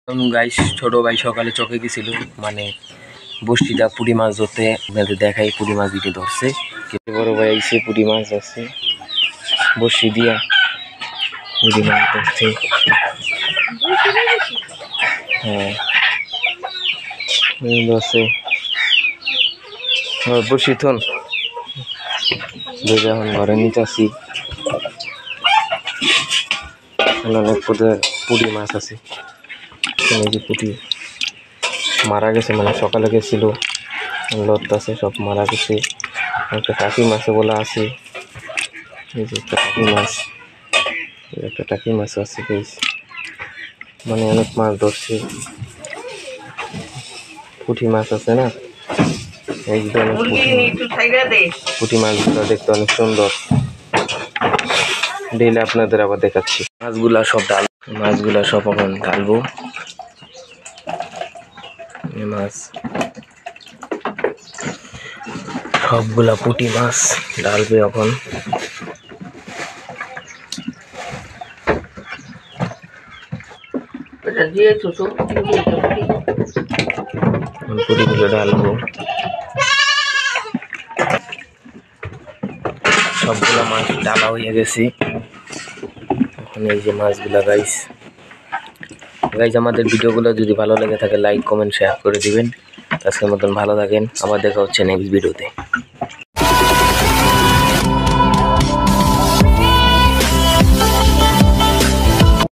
Guys ছোট ভাই সকালে চকে গেছিল মানে বস্তিটা পুঁটি মাছ ধরতে আপনাদের দেখাই পুঁটি মাছ দিতে ধরছে বড় ভাই আইসে পুঁটি মাছ ধরছে বসি দিয়া পুঁটি মাছ ধরছে হ্যাঁ ধরছে বসি থন এখন ঘরে নিতে আসি অনেক পুঁটি মাছ আছে যে পুঁটি মারা গেছে মানে সকালে গেছিল লত আছে সব মারা গেছে একটা টাকি মাছে বলা আছে এই যে একটা টাকি মাছ একটা টাকি মাছ আছে বেশ মানে অনেক মাছ ধরছে পুঁটি মাছ আছে না এই যে অনেক পুঁটি মাছগুলো দেখতে অনেক সুন্দর ডেইলি আপনাদের আবার দেখাচ্ছি মাছগুলা সব এখন ঢালবো মাছ সবগুলা পুঁটি মাছ ঢালবে এখন পুঁটিগুলো ঢালবো সবগুলা মাছ ঢালা হয়ে গেছে এখন এই যে মাছগুলা গাইস আমাদের ভিডিওগুলো যদি ভালো লেগে থাকে লাইক কমেন্ট শেয়ার করে দিবেন আজকের মতন ভালো থাকেন আবার দেখা হচ্ছে নেক্সট ভিডিওতে।